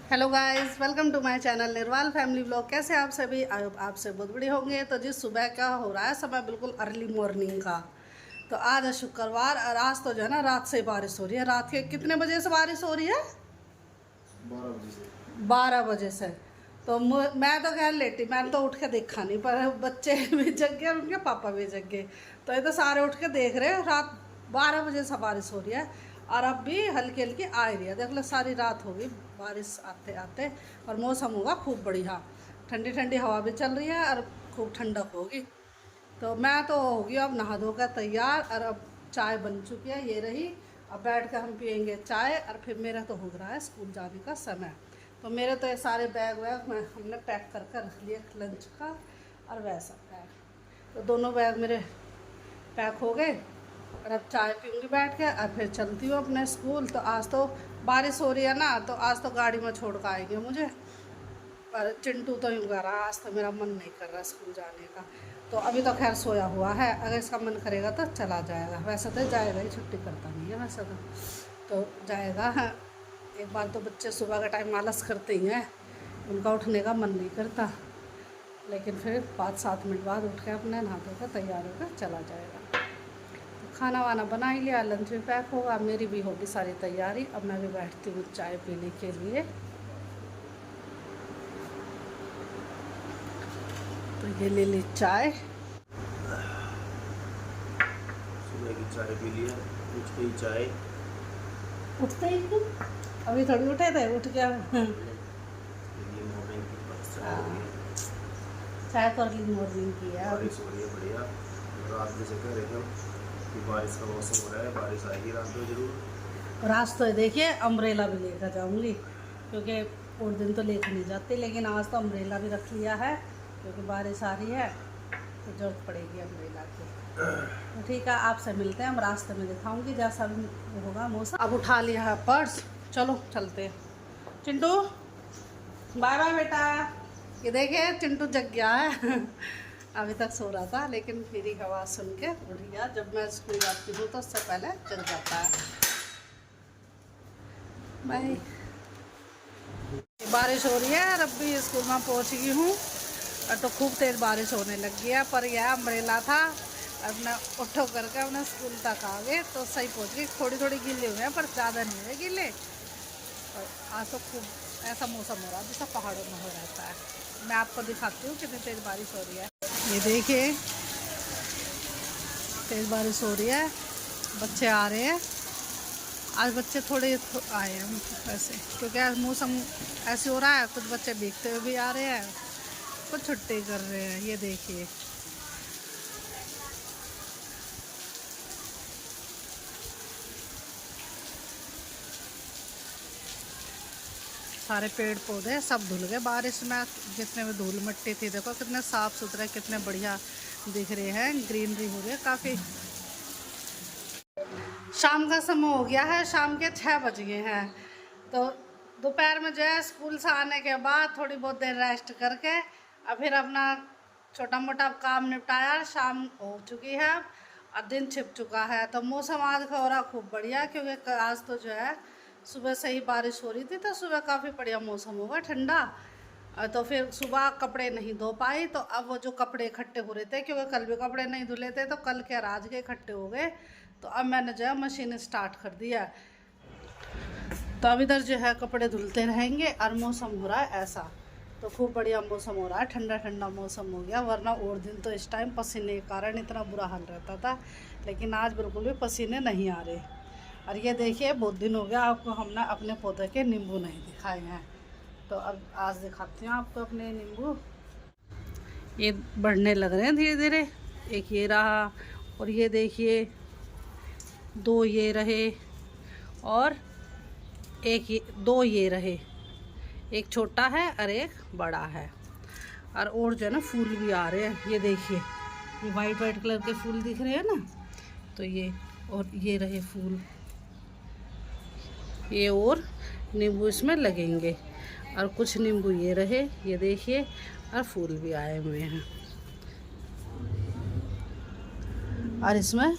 Hello guys, welcome to my channel Nirwal family blog. कैसे आप सभी? आपसे बहुत बड़ी होंगे। तो जी सुबह क्या हो रहा है, समय बिल्कुल अर्ली मॉर्निंग का। तो आज है शुक्रवार और आज तो जो है ना रात से बारिश हो रही है। रात के कितने बजे से बारिश हो रही है? 12 बजे से। 12 बजे से। तो मैं तो खैर लेटी, मैंने तो उठ के देखा नहीं, पर बच्चे भी जग गए, उनके पापा भी जग गए। तो ये तो सारे उठ के देख रहे हैं। रात 12 बजे से बारिश हो रही है और अब भी हल्की हल्की आ रही है। देख लो, सारी रात होगी बारिश आते आते। और मौसम होगा खूब बढ़िया, ठंडी ठंडी हवा भी चल रही है और खूब ठंडक होगी। तो मैं तो होगी अब नहा धोकर तैयार और अब चाय बन चुकी है, ये रही। अब बैठ कर हम पियेंगे चाय और फिर मेरा तो हो रहा है स्कूल जाने का समय। तो मेरे तो ये सारे बैग वैग मैं हमने पैक कर कर रख लिए, लंच का और वैसा बैग। तो दोनों बैग मेरे पैक हो गए और अब चाय पीऊँगी बैठ के और फिर चलती हूँ अपने स्कूल। तो आज तो बारिश हो रही है ना, तो आज तो गाड़ी में छोड़ कर आएंगे मुझे। पर चिंटू तो यूँ कह रहा, आज तो मेरा मन नहीं कर रहा स्कूल जाने का। तो अभी तो खैर सोया हुआ है, अगर इसका मन करेगा तो चला जाएगा। वैसे तो जाएगा ही, छुट्टी करता नहीं है वैसे तो जाएगा। हाँ, एक बार तो बच्चे सुबह का टाइम आलस करते ही हैं, उनका उठने का मन नहीं करता, लेकिन फिर 5-7 मिनट बाद उठ के अपने नहा धोकर तैयार होकर चला जाएगा। तो खाना वाना बना ही लिया, लंच भी पैक होगा, मेरी भी होगी सारी तैयारी। अब मैं भी बैठती हूँ चाय पीने के लिए। तो ये ले ली चाय, सुबह की चाय पी लिया, उठते ही चाय। उठते ही क्यों? अभी थोड़ी उठे थे, उठ गया। ये मॉर्निंग की बस चाय हो गई। चाय तो अर्ली मॉर्निंग की है। बारिश हो रही है बढ़िया। रात में से कह रहे थे कि बारिश का मौसम हो रहा है, बारिश आएगी रात में जरूर। और आज तो देखिए अम्ब्रेला भी लेकर जाऊंगी, क्योंकि और दिन तो लेकर नहीं जाती, लेकिन आज तो अम्ब्रेला भी रख लिया है क्योंकि बारिश आ रही है तो जरूरत पड़ेगी अम्ब्रेला की। तो ठीक है, आपसे मिलते हैं, हम रास्ते में दिखाऊंगी जैसा भी होगा मौसम। अब उठा लिया है पर्स, चलो चलते हैं। चिंटू बाय बाय बेटा। ये देखिए चिंटू जग गया है। अभी तक सो रहा था, लेकिन मेरी आवाज़ सुन के उठ गया। जब मैं स्कूल जाती हूँ तो उससे पहले जग जाता है। बाय। बारिश हो रही है और अब भी स्कूल में पहुँच गई हूँ और तो खूब तेज़ बारिश होने लग गया। पर यह अम्ब्रेला था, अपना उठो करके अपने स्कूल तक आ गए तो सही पहुँच गई। थोड़ी थोड़ी गीले हुए हैं पर ज़्यादा नहीं हुए गीले। और आज तो खूब ऐसा मौसम हो रहा है जैसा पहाड़ों में हो रहता है। मैं आपको दिखाती हूँ कितनी तेज़ बारिश हो रही है। ये देखिए तेज़ बारिश हो रही है, बच्चे आ रहे हैं। आज बच्चे थोड़े आए हैं वैसे, क्योंकि आज मौसम ऐसे हो रहा है। कुछ बच्चे भीगते हुए भी आ रहे हैं, कुछ छुट्टी कर रहे हैं। ये देखिए सारे पेड़ पौधे सब धुल गए बारिश में। जितने भी धूल मिट्टी थी, देखो कितने साफ सुथरे, कितने बढ़िया दिख रहे हैं। ग्रीनरी हो रही है काफ़ी। शाम का समय हो गया है, शाम के 6 बज गए हैं। तो दोपहर में जो है स्कूल से आने के बाद थोड़ी बहुत देर रेस्ट करके और फिर अपना छोटा मोटा काम निपटाया। शाम हो चुकी है और दिन छिप चुका है। तो मौसम आज का हो रहा खूब बढ़िया, क्योंकि आज तो जो है सुबह से ही बारिश हो रही थी, तो सुबह काफ़ी बढ़िया मौसम होगा, ठंडा। तो फिर सुबह कपड़े नहीं धो पाई, तो अब वो जो कपड़े इकट्ठे हो रहे थे, क्योंकि कल भी कपड़े नहीं धुले थे, तो कल के और आज के इकट्ठे हो गए। तो अब मैंने जो है मशीन स्टार्ट कर दिया। तो अब इधर जो है कपड़े धुलते रहेंगे और मौसम हो रहा है ऐसा। तो खूब बढ़िया मौसम हो रहा है, ठंडा ठंडा मौसम हो गया। वरना और दिन तो इस टाइम पसीने के कारण इतना बुरा हाल रहता था, लेकिन आज बिल्कुल भी पसीने नहीं आ रहे। और ये देखिए बहुत दिन हो गया आपको हमने अपने पौधे के नींबू नहीं दिखाए हैं, तो अब आज दिखाती हूँ आपको अपने नींबू। ये बढ़ने लग रहे हैं धीरे धीरे। एक ये रहा और ये देखिए 2 ये रहे और एक ये 2 ये रहे। एक छोटा है और एक बड़ा है। और जो है ना फूल भी आ रहे हैं, ये देखिए ये वाइट वाइट कलर के फूल दिख रहे हैं ना, तो ये और ये रहे फूल, ये और नींबू इसमें लगेंगे। और कुछ नींबू ये रहे, ये देखिए, और फूल भी आए हुए हैं। और इसमें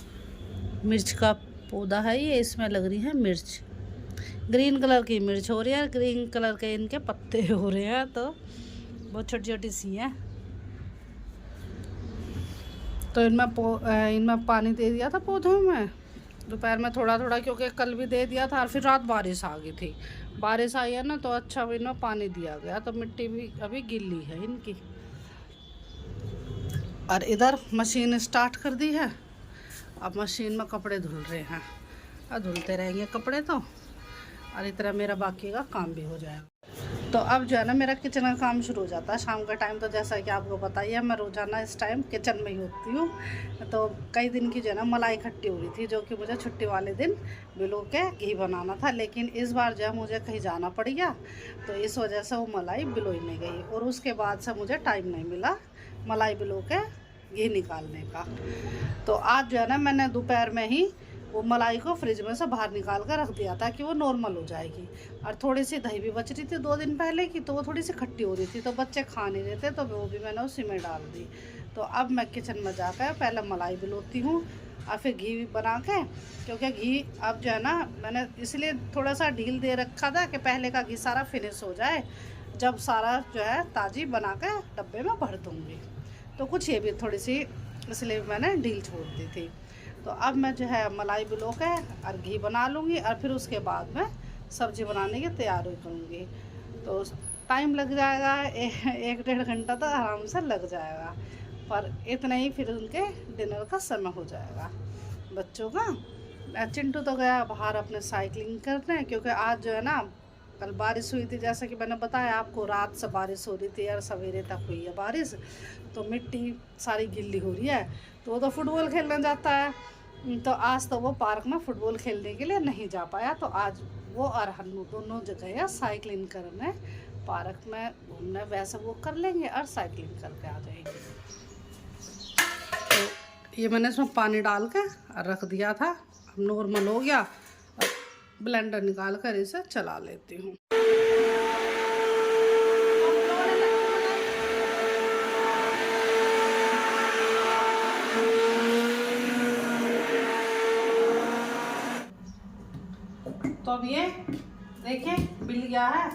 मिर्च का पौधा है, ये इसमें लग रही है मिर्च, ग्रीन कलर की मिर्च हो रही है, ग्रीन कलर के इनके पत्ते हो रहे हैं, तो बहुत छोटी छोटी सी हैं। तो इनमें पानी दे दिया था पौधों में दोपहर में थोड़ा थोड़ा, क्योंकि कल भी दे दिया था और फिर रात बारिश आ गई थी। बारिश आई है ना, तो अच्छा इनमें पानी दिया गया, तो मिट्टी भी अभी गीली है इनकी। और इधर मशीन स्टार्ट कर दी है, अब मशीन में कपड़े धुल रहे हैं, और धुलते रहेंगे कपड़े तो, और इतना मेरा बाकी का काम भी हो जाएगा। तो अब जो है ना मेरा किचन का काम शुरू हो जाता है शाम का टाइम। तो जैसा कि आपको पता ही है, मैं रोज़ाना इस टाइम किचन में ही होती हूँ। तो कई दिन की जो है ना मलाई इकट्ठी हो रही थी, जो कि मुझे छुट्टी वाले दिन भिगो के घी बनाना था, लेकिन इस बार जो है मुझे कहीं जाना पड़ गया, तो इस वजह से वो मलाई बिलोई नहीं गई, और उसके बाद से मुझे टाइम नहीं मिला मलाई बिलो के घी निकालने का। तो आज जो है ना मैंने दोपहर में ही वो मलाई को फ्रिज में से बाहर निकाल कर रख दिया था कि वो नॉर्मल हो जाएगी। और थोड़ी सी दही भी बच रही थी 2 दिन पहले की, तो वो थोड़ी सी खट्टी हो रही थी, तो बच्चे खा नहीं रहे थे, तो वो भी मैंने उसी में डाल दी। तो अब मैं किचन में जाकर पहले मलाई बिलोती हूँ और फिर घी बना के, क्योंकि घी अब जो है ना मैंने इसलिए थोड़ा सा ढील दे रखा था कि पहले का घी सारा फिनिश हो जाए, जब सारा जो है ताज़ी बना के डब्बे में भर दूँगी। तो कुछ ये भी थोड़ी सी इसलिए मैंने ढील छोड़ दी थी। तो अब मैं जो है मलाई बिलो के और घी बना लूँगी, और फिर उसके बाद में सब्ज़ी बनाने की तैयारी करूँगी। तो टाइम लग जाएगा, 1-1.5 घंटा तो आराम से लग जाएगा, पर इतना ही फिर उनके डिनर का समय हो जाएगा बच्चों का। चिंटू तो गया बाहर अपने साइकिलिंग करने, क्योंकि आज जो है ना कल बारिश हुई थी, जैसा कि मैंने बताया आपको, रात से बारिश हो रही थी और सवेरे तक हुई है बारिश, तो मिट्टी सारी गिल्ली हो रही है। तो वो तो फुटबॉल खेलने जाता है, तो आज तो वो पार्क में फ़ुटबॉल खेलने के लिए नहीं जा पाया, तो आज वो और हन्नू दोनों जगह साइकिलिंग करने पार्क में घूमने, वैसे वो कर लेंगे और साइकिलिंग करके आ जाएंगे। तो ये मैंने इसमें पानी डाल के रख दिया था, अब नॉर्मल हो गया, अब ब्लेंडर निकाल कर इसे चला लेती हूँ। तो अब ये देखिए बिल गया है,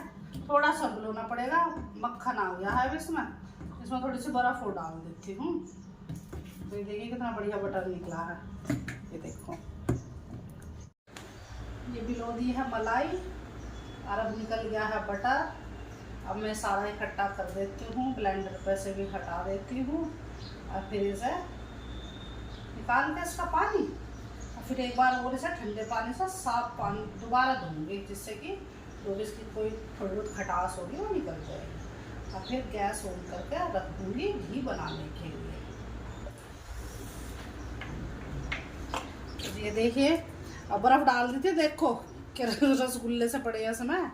थोड़ा सा बिलोना पड़ेगा, मक्खन आ गया है अब इसमें थोड़ी सी बर्फ़ और डाल देती हूँ। तो ये देखिए कितना बढ़िया बटर निकला है, ये देखो, ये बिलो दी है मलाई और अब निकल गया है बटर। अब मैं सारा इकट्ठा कर देती हूँ, ब्लेंडर पे से भी हटा देती हूँ, और फिर इसे निकाल के इसका पानी, फिर एक बार और इसे ठंडे पानी से साफ पानी दोबारा धोऊंगी, जिससे कि जो भी इसकी कोई थोड़ी बहुत खटास होगी वो निकल जाएगी। और फिर गैस ऑन करके रख दूँगी घी बनाने के लिए। ये देखिए अब बर्फ़ डाल दी थी, देखो कि रसगुल्ले से पड़े हैं समय,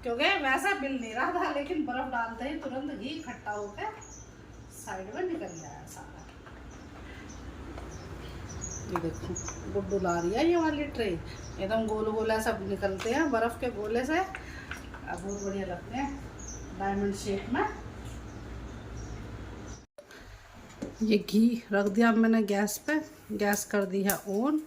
क्योंकि वैसा बिल नहीं रहा था, लेकिन बर्फ़ डालते ही तुरंत घी इकट्ठा होकर साइड में निकल गया सारा। ये देखो गुड्डू ला रही है ये वाली ट्रे, एकदम गोल गोला सब निकलते हैं बर्फ़ के गोले से, बहुत बढ़िया लगते हैं डायमंड शेप में। ये घी रख दिया मैंने गैस पे, गैस कर दी है ऑन।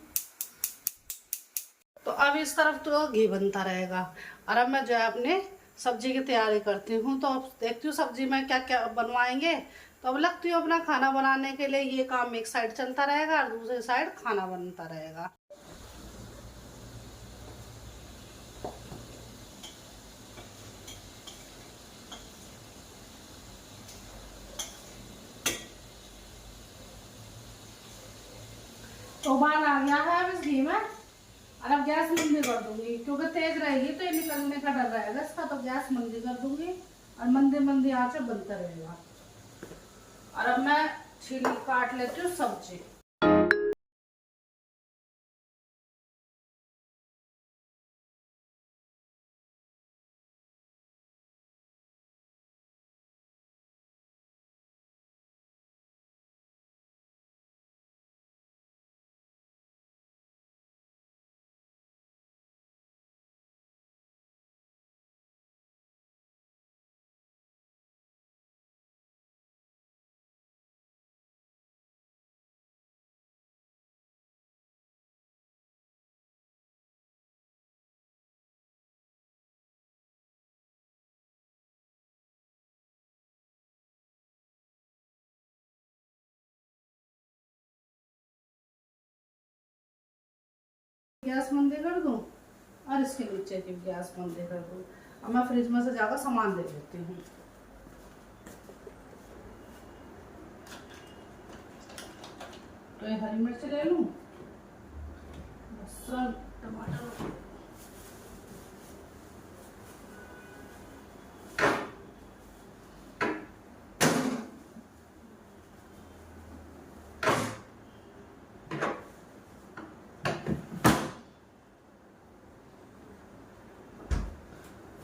तो अब इस तरफ तो घी बनता रहेगा, और अब मैं जो है अपने सब्जी की तैयारी करती हूँ। तो अब देखती हूँ सब्जी में क्या क्या बनवाएंगे, तो अब लगती हूँ अपना खाना बनाने के लिए, ये काम एक साइड चलता रहेगा और दूसरी साइड खाना बनता रहेगा। तो उबाल आ गया है अब इस घी में, और अब गैस मंदी कर दूंगी, क्योंकि तेज रहेगी तो ये निकलने का डर रहेगा इसका, तो गैस मंदी कर दूंगी और मंदी मंदी आंच पे बनता रहेगा। और अब मैं छील काट लेती हूँ सब्जी। गैस बंद कर दूँ और इसके नीचे की गैस बंद कर दूँ। अब मैं फ्रिज में से जाकर सामान ले लेती हूँ। तो ये हरी मिर्च ले लूँ, लहसुन, टमाटर।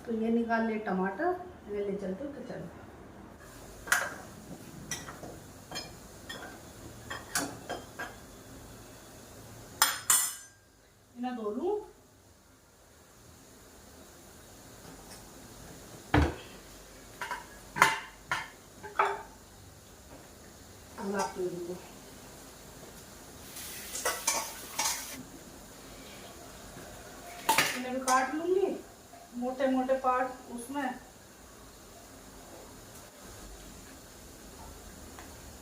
तो ये निकाल ले टमाटर, मैं ले चलती हूँ किचन में। इन्हें धो लूँ। इन्हें भी काट लूंगी मोटे मोटे पार्ट उसमें।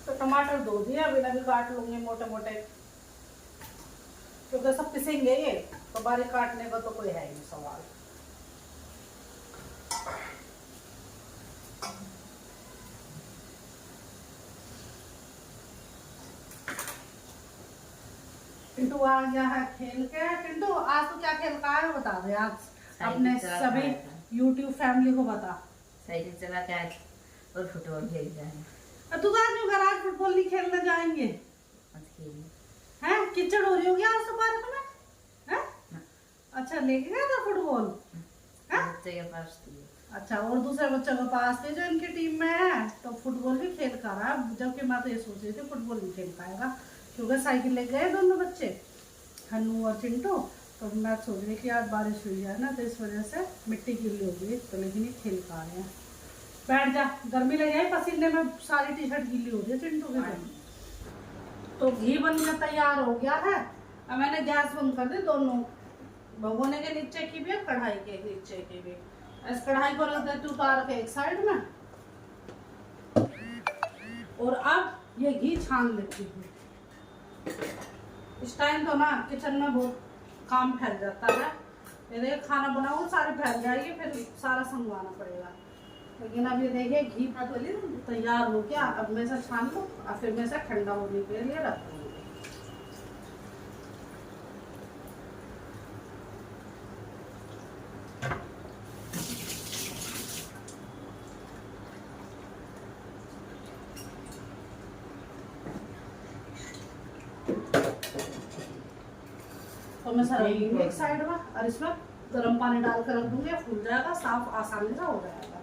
तो टमाटर धो दिया, अब इन्हें भी काट लूंगी मोटे मोटे, क्योंकि सब पिसेंगे ये, तो बारीक काटने का तो कोई है ही नहीं सवाल। पिंटू आ गया है खेल के। पिंटू आज तो क्या खेल का है बता दे आज अपने सभी YouTube फैमिली को बता। साइकिल चला के आज और फुटबॉल खेल जाए। तू आज घर आज फुटबॉल नहीं खेलने जाएंगे हैं? कीचड़ हो रही होगी आज तो पार्क में हैं? अच्छा लेके गया था फुटबॉल बच्चे के पास थी। अच्छा, और दूसरे बच्चों के पास थे जो इनकी टीम में है, तो फुटबॉल भी खेल कर रहा है। जबकि मैं तो ये सोच रही थी फुटबॉल नहीं खेल पाएगा, क्योंकि साइकिल ले गए दोनों बच्चे, हन्नू और चिंटू। तो मैं सोच रही कि आज बारिश हुई है ना, तो इस वजह से मिट्टी गिल्ली हो गई, तो लेकिन ये खेल पा रहे हैं। बैठ जा, गर्मी लग जाए, पसीने में सारी टी शर्ट गीली हो रही है चिंटू के। तो घी बनकर तैयार हो गया है। अब मैंने गैस बंद कर दी, दोनों भगोने के नीचे की भी और कढ़ाई के नीचे की भी। इस कढ़ाई को रख देती हूँ उतार के एक साइड में, और अब ये घी छान लेती हूँ। इस टाइम तो ना किचन में बहुत काम फैल जाता है। ये देखिए खाना बनाओ सारी फैल जाएगी, फिर सारा संगवाना पड़ेगा। लेकिन अब ये देखिए घी तैयार हो गया। अब मैं इसे छान लूँ और फिर मैं इसे ठंडा होने के लिए रख दूँगी। तो मैं सर रखूंगी एक साइड में, और इसमें गर्म पानी डाल कर रख दूंगी, फूल जाएगा, साफ आसानी से हो जाएगा।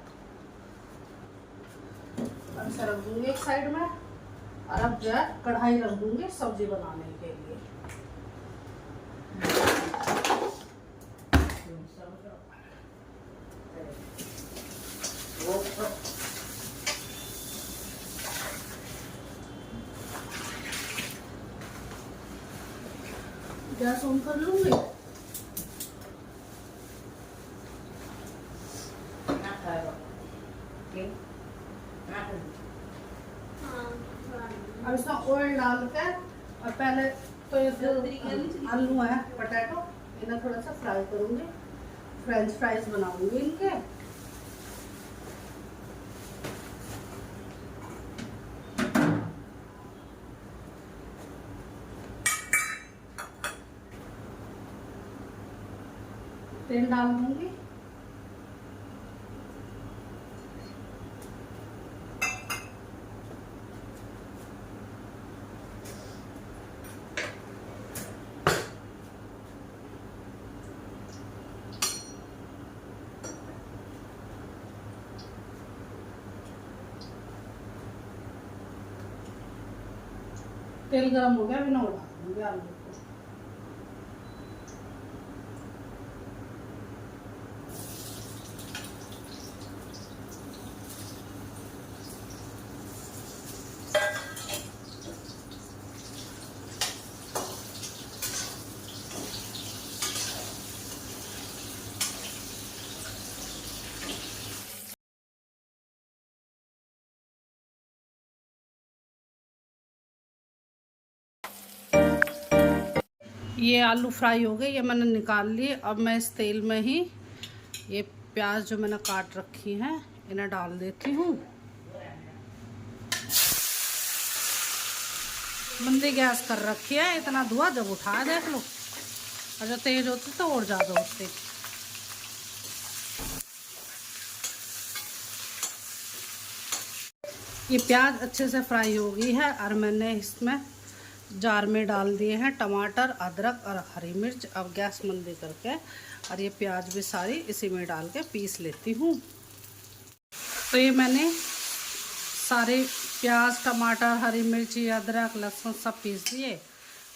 अब इसे रख दूंगी एक साइड में, और अब जो है कढ़ाई रख दूंगी सब्जी बनाने के लिए। गैस ऑन कर लूंगी। अब इसमें ऑयल डाल के, और पहले तो ये जो आलू है पोटैटो, इन्हें थोड़ा सा फ्राई करूंगी, फ्रेंच फ्राइज बनाऊंगी इनके। तेल डाल दूंगी। तेल गरम हो गया, बिना उड़ा दूंगी आलू को। ये आलू फ्राई हो गए, ये मैंने निकाल लिए। अब मैं इस तेल में ही ये प्याज जो मैंने काट रखी हैं इन्हें डाल देती हूँ। मंदी गैस कर रखी है, इतना धुआं जब उठाया देख लो, और जो तेज होती तो और ज़्यादा होती। ये प्याज अच्छे से फ्राई हो गई है और मैंने इसमें जार में डाल दिए हैं टमाटर, अदरक और हरी मिर्च। अब गैस मंदी करके और ये प्याज भी सारी इसी में डाल के पीस लेती हूँ। तो ये मैंने सारे प्याज, टमाटर, हरी मिर्ची, अदरक, लहसुन सब पीस दिए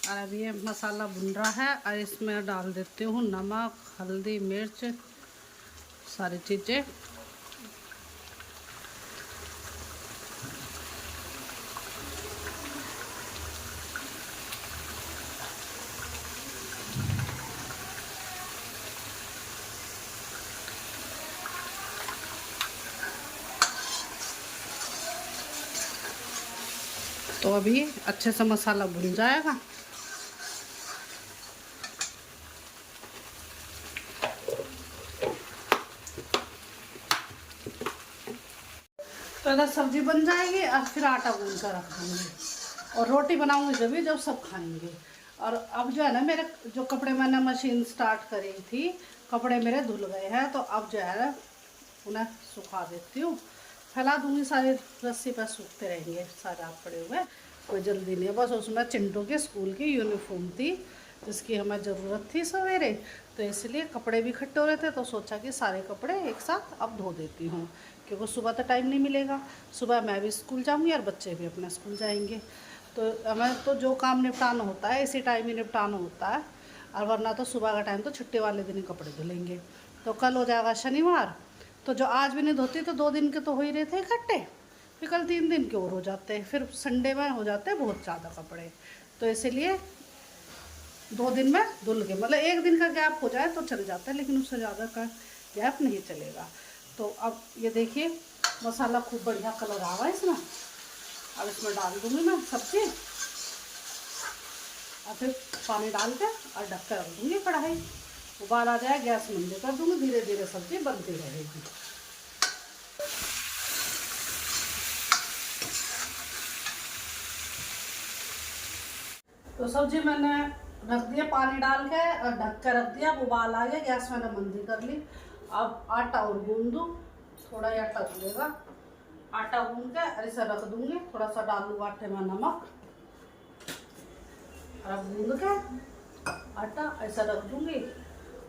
और अब ये मसाला भुन रहा है और इसमें डाल देती हूँ नमक, हल्दी, मिर्च, सारी चीज़ें। तो अभी अच्छे से मसाला भुन जाएगा। तो इधर सब्जी बन जाएगी और फिर आटा गूंद कर रख दूँगी और रोटी बनाऊंगी जब सब खाएंगे। और अब जो है ना, मेरे जो कपड़े मैंने मशीन स्टार्ट करी थी, कपड़े मेरे धुल गए हैं, तो अब जो है ना उन्हें सुखा देती हूँ। फैला दूंगी सारे, रस्सी पर सूखते रहेंगे सारे आप पड़े हुए, कोई जल्दी नहीं है। बस उसमें चिंटू के स्कूल की यूनिफॉर्म थी जिसकी हमें ज़रूरत थी सवेरे, तो इसलिए कपड़े भी इकट्ठे हो रहे थे, तो सोचा कि सारे कपड़े एक साथ अब धो देती हूँ, क्योंकि सुबह तो टाइम नहीं मिलेगा। सुबह मैं भी स्कूल जाऊँगी और बच्चे भी अपने स्कूल जाएंगे, तो हमें तो जो काम निपटाना होता है इसी टाइम ही निपटाना होता है, और वरना तो सुबह का टाइम तो छुट्टी वाले दिन ही कपड़े धुलेंगे। तो कल हो जाएगा शनिवार, तो जो आज भी नहीं धोती तो 2 दिन के तो हो ही रहे थे इकट्ठे, फिर कल 3 दिन के और हो जाते हैं, फिर संडे में हो जाते हैं बहुत ज़्यादा कपड़े। तो इसीलिए 2 दिन में धुल के, मतलब 1 दिन का गैप हो जाए तो चल जाता है, लेकिन उससे ज़्यादा का गैप नहीं चलेगा। तो अब ये देखिए मसाला खूब बढ़िया कलर आ रहा है इसमें। अब इसमें डाल दूँगी मैं सब्ज़ी और फिर पानी डाल के और ढक कर रख दूँगी कढ़ाई। उबाल आ जाए गैस मंदी कर दूँगी, धीरे धीरे सब्ज़ी बनती रहेगी। तो सब्जी मैंने रख दिया पानी डाल के और ढक कर रख दिया। अब उबाल आ गया, गैस मैंने मंदी कर ली। अब आटा और गूंद दूँ, थोड़ा ही आटा गूंदेगा। आटा गूंद के और इसे रख दूँगी, थोड़ा सा डालू आटे में नमक और अब गूंद के आटा ऐसा रख दूँगी।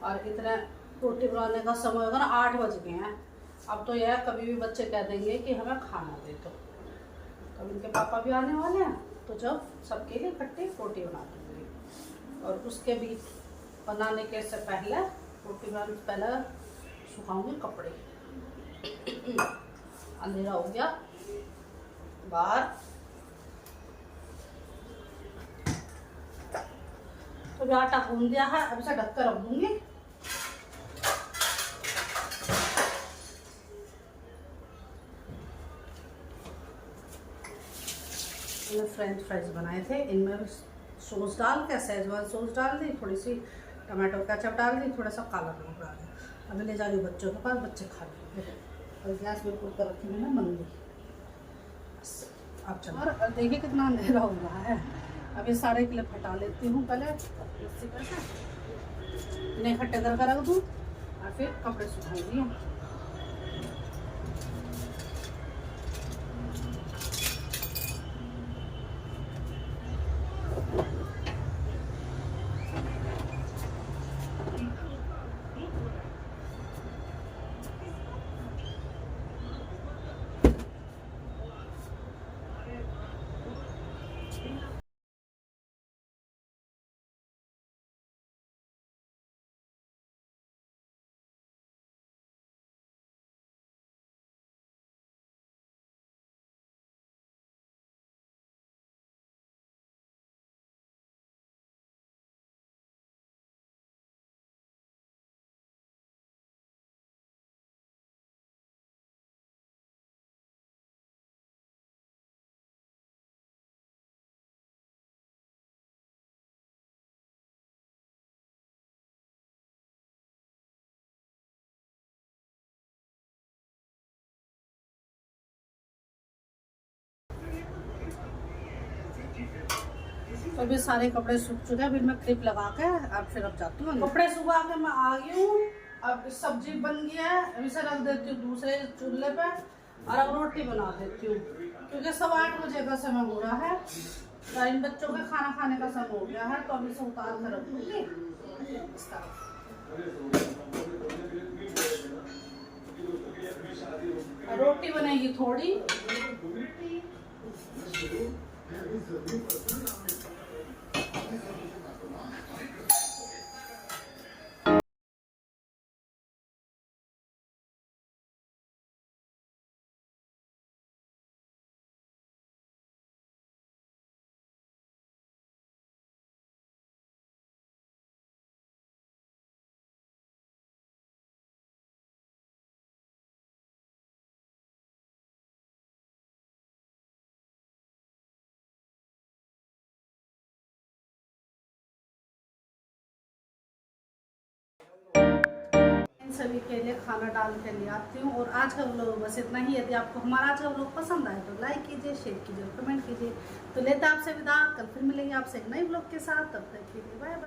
और इतना रोटी बनाने का समय होगा ना, 8 बज गए हैं। अब तो यह कभी भी बच्चे कह देंगे कि हमें खाना दे दो, तो इनके पापा भी आने वाले हैं, तो जब सबके लिए इकट्ठी रोटी बना दूँगी। और उसके भी बनाने के से पहले रोटी बनाने से पहले सुखाऊंगी कपड़े। अंधेरा हो गया बाहर, तो भी आटा गूंद दिया है, अब इसे ढक कर रख दूँगी। मैंने फ्रेंच फ्राइज बनाए थे, इनमें सॉस डाल के शेजवान सॉस डाल दी, थोड़ी सी टमाटो केचप डाल दी, थोड़ा सा काला नमक डाल दिया। अभी ले जा रही हूँ बच्चों के पास, बच्चे खा लेंगे। और गैस बिल्कुल कर रखी मैंने मंदी। अब चलो, और देखिए कितना अंधेरा हो रहा है। अभी सारे क्लिप हटा लेती हूँ पहले, इन्हें इकट्ठे करके रख दूँ और फिर कपड़े सुखाऊंगी। तो अभी सारे कपड़े सूख चुके हैं। अभी मैं क्लिप लगा के अब फिर अब जाती हूँ। कपड़े सुखा के मैं आ गई हूँ। अब सब्जी बन गई है, अभी से रख देती हूँ दूसरे चूल्हे पे और अब रोटी बना देती हूँ, क्योंकि 8:15 बजे का समय हो रहा है। तो इन बच्चों के खाना खाने का समय हो गया है, तो अभी से उतार कर रखूँगी इस तरफ। रोटी बनेगी थोड़ी। सभी के लिए खाना डाल के ले आती हूँ। और आज का व्लॉग बस इतना ही। यदि आपको हमारा आज का व्लॉग पसंद आए तो लाइक कीजिए, शेयर कीजिए, कमेंट कीजिए। तो लेते आपसे विदा, कल फिर मिलेंगे आपसे एक नई व्लॉग के साथ। तब तक के लिए बाय बाय।